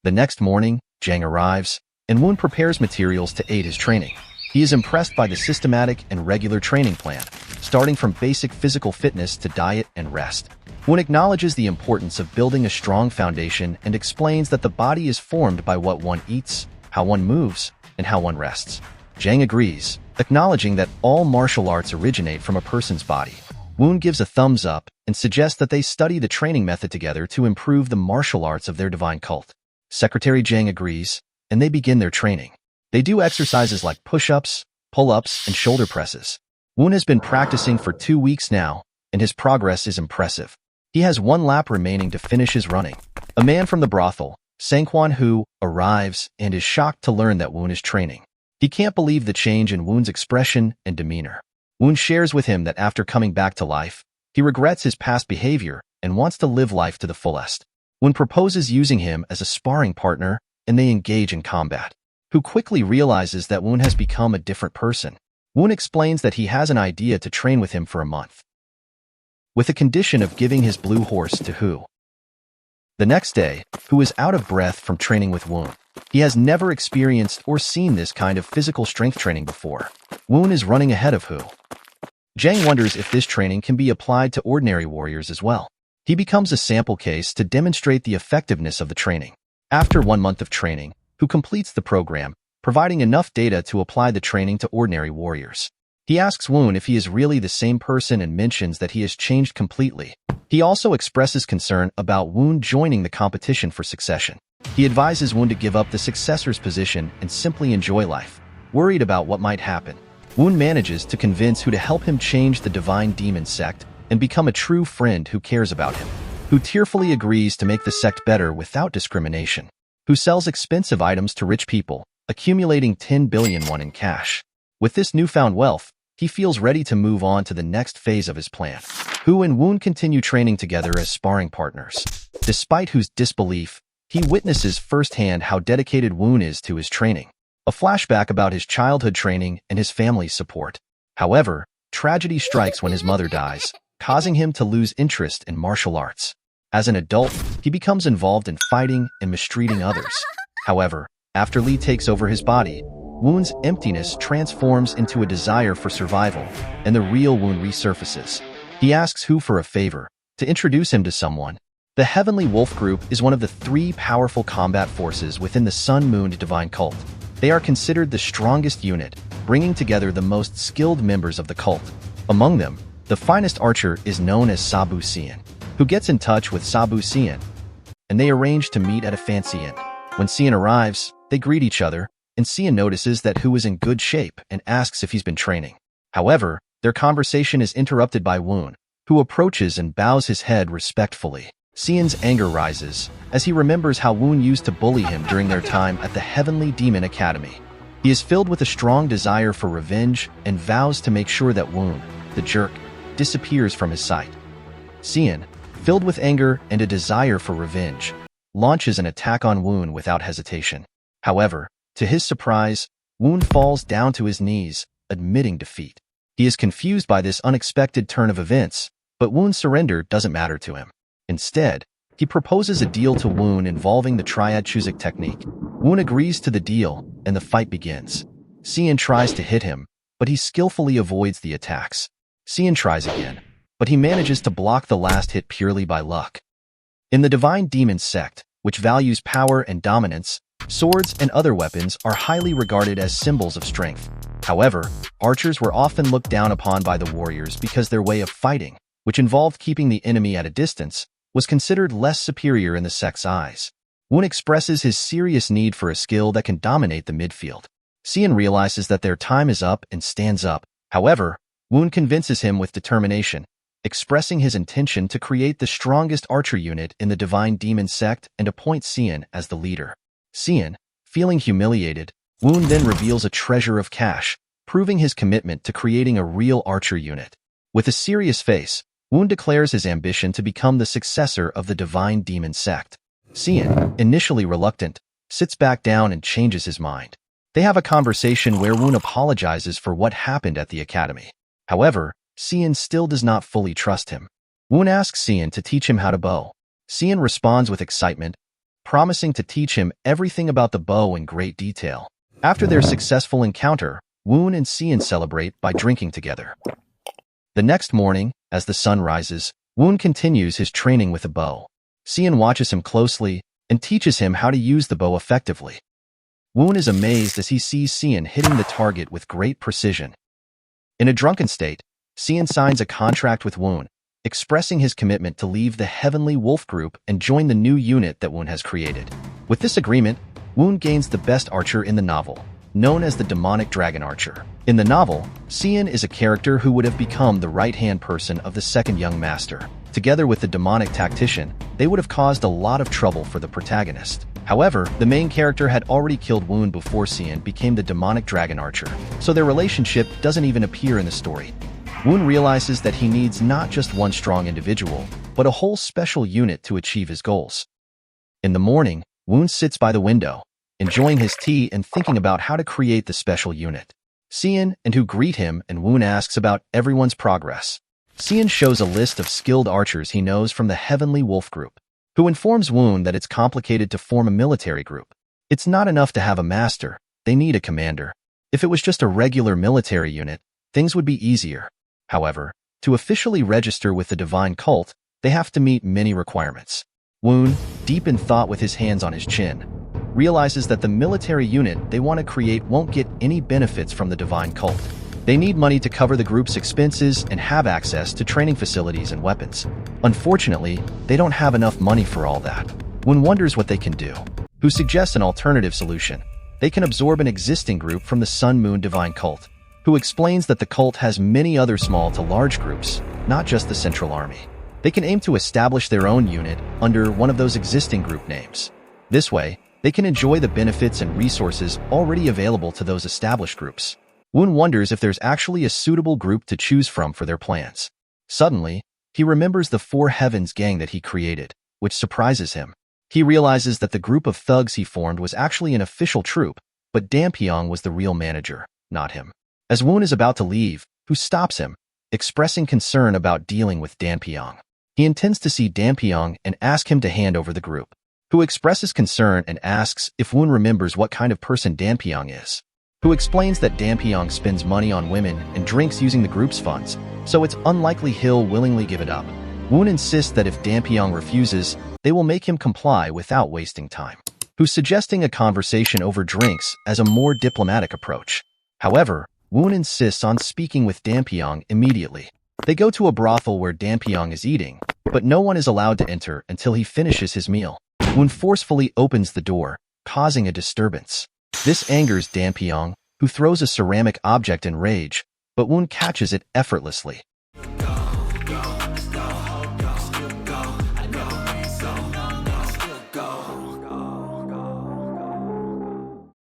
The next morning, Jang arrives, and Woon prepares materials to aid his training. He is impressed by the systematic and regular training plan, starting from basic physical fitness to diet and rest. Woon acknowledges the importance of building a strong foundation and explains that the body is formed by what one eats, how one moves, and how one rests. Jang agrees, acknowledging that all martial arts originate from a person's body. Woon gives a thumbs up and suggests that they study the training method together to improve the martial arts of their divine cult. Secretary Jang agrees, and they begin their training. They do exercises like push-ups, pull-ups, and shoulder presses. Woon has been practicing for 2 weeks now, and his progress is impressive. He has 1 lap remaining to finish his running. A man from the brothel, Sang-Kwan-Hu, arrives and is shocked to learn that Woon is training. He can't believe the change in Woon's expression and demeanor. Woon shares with him that after coming back to life, he regrets his past behavior and wants to live life to the fullest. Woon proposes using him as a sparring partner, and they engage in combat. Hu quickly realizes that Woon has become a different person. Woon explains that he has an idea to train with him for a month, with the condition of giving his blue horse to Hu. The next day, Hu is out of breath from training with Woon. He has never experienced or seen this kind of physical strength training before. Woon is running ahead of Hu. Jang wonders if this training can be applied to ordinary warriors as well. He becomes a sample case to demonstrate the effectiveness of the training. After 1 month of training, Hu completes the program, providing enough data to apply the training to ordinary warriors. He asks Woon if he is really the same person and mentions that he has changed completely. He also expresses concern about Woon joining the competition for succession. He advises Woon to give up the successor's position and simply enjoy life. Worried about what might happen, Woon manages to convince Hu to help him change the divine demon sect and become a true friend who cares about him. Hu tearfully agrees to make the sect better without discrimination. Hu sells expensive items to rich people, accumulating 10 billion won in cash. With this newfound wealth, he feels ready to move on to the next phase of his plan. Hu and Woon continue training together as sparring partners. Despite Hu's disbelief, he witnesses firsthand how dedicated Woon is to his training. A flashback about his childhood training and his family's support. However, tragedy strikes when his mother dies, causing him to lose interest in martial arts. As an adult, he becomes involved in fighting and mistreating others. However, after Lee takes over his body, Woon's emptiness transforms into a desire for survival, and the real Woon resurfaces. He asks Hu for a favor, to introduce him to someone. The Heavenly Wolf Group is one of the 3 powerful combat forces within the Sun-Moon Divine Cult. They are considered the strongest unit, bringing together the most skilled members of the cult. Among them, the finest archer is known as Sabu Sien, who gets in touch with Sabu Sien, and they arrange to meet at a fancy inn. When Sien arrives, they greet each other, and Sien notices that Hu is in good shape and asks if he's been training. However, their conversation is interrupted by Woon, who approaches and bows his head respectfully. Sien's anger rises, as he remembers how Woon used to bully him during their time at the Heavenly Demon Academy. He is filled with a strong desire for revenge and vows to make sure that Woon, the jerk, disappears from his sight. Sien, filled with anger and a desire for revenge, launches an attack on Woon without hesitation. However, to his surprise, Woon falls down to his knees, admitting defeat. He is confused by this unexpected turn of events, but Woon's surrender doesn't matter to him. Instead, he proposes a deal to Woon involving the Triad Chuzik technique. Woon agrees to the deal, and the fight begins. Sien tries to hit him, but he skillfully avoids the attacks. Sien tries again, but he manages to block the last hit purely by luck. In the Divine Demon sect, which values power and dominance, swords and other weapons are highly regarded as symbols of strength. However, archers were often looked down upon by the warriors because their way of fighting, which involved keeping the enemy at a distance, was considered less superior in the sect's eyes. Woon expresses his serious need for a skill that can dominate the midfield. Sien realizes that their time is up and stands up. However, Woon convinces him with determination, expressing his intention to create the strongest archer unit in the Divine Demon sect and appoint Sien as the leader. Sien, feeling humiliated, Woon then reveals a treasure of cash, proving his commitment to creating a real archer unit. With a serious face, Woon declares his ambition to become the successor of the Divine Demon sect. Sien, initially reluctant, sits back down and changes his mind. They have a conversation where Woon apologizes for what happened at the academy. However, Sien still does not fully trust him. Woon asks Sien to teach him how to bow. Sien responds with excitement, promising to teach him everything about the bow in great detail. After their successful encounter, Woon and Cian celebrate by drinking together. The next morning, as the sun rises, Woon continues his training with a bow. Cian watches him closely and teaches him how to use the bow effectively. Woon is amazed as he sees Cian hitting the target with great precision. In a drunken state, Cian signs a contract with Woon, expressing his commitment to leave the Heavenly Wolf Group and join the new unit that Woon has created. With this agreement, Woon gains the best archer in the novel, known as the Demonic Dragon Archer. In the novel, Cian is a character who would have become the right-hand person of the second young master. Together with the demonic tactician, they would have caused a lot of trouble for the protagonist. However, the main character had already killed Woon before Cian became the Demonic Dragon Archer, so their relationship doesn't even appear in the story. Woon realizes that he needs not just one strong individual, but a whole special unit to achieve his goals. In the morning, Woon sits by the window, enjoying his tea and thinking about how to create the special unit. Cian and Hu greet him and Woon asks about everyone's progress. Cian shows a list of skilled archers he knows from the Heavenly Wolf Group, who informs Woon that it's complicated to form a military group. It's not enough to have a master, they need a commander. If it was just a regular military unit, things would be easier. However, to officially register with the divine cult, they have to meet many requirements. Woon, deep in thought with his hands on his chin, realizes that the military unit they want to create won't get any benefits from the divine cult. They need money to cover the group's expenses and have access to training facilities and weapons. Unfortunately, they don't have enough money for all that. Woon wonders what they can do. Hu suggests an alternative solution. They can absorb an existing group from the Sun-Moon Divine Cult. Hu explains that the cult has many other small to large groups, not just the Central Army. They can aim to establish their own unit under one of those existing group names. This way, they can enjoy the benefits and resources already available to those established groups. Woon wonders if there's actually a suitable group to choose from for their plans. Suddenly, he remembers the Four Heavens gang that he created, which surprises him. He realizes that the group of thugs he formed was actually an official troop, but Dampyeong was the real manager, not him. As Woon is about to leave, Hu stops him, expressing concern about dealing with Dampyeong. He intends to see Dampyeong and ask him to hand over the group. Hu expresses concern and asks if Woon remembers what kind of person Dampyeong is. Hu explains that Dampyeong spends money on women and drinks using the group's funds, so it's unlikely he'll willingly give it up. Woon insists that if Dampyeong refuses, they will make him comply without wasting time. Hu's suggesting a conversation over drinks as a more diplomatic approach. However, Woon insists on speaking with Dampyeong immediately. They go to a brothel where Dampyeong is eating, but no one is allowed to enter until he finishes his meal. Woon forcefully opens the door, causing a disturbance. This angers Dampyeong, who throws a ceramic object in rage, but Woon catches it effortlessly.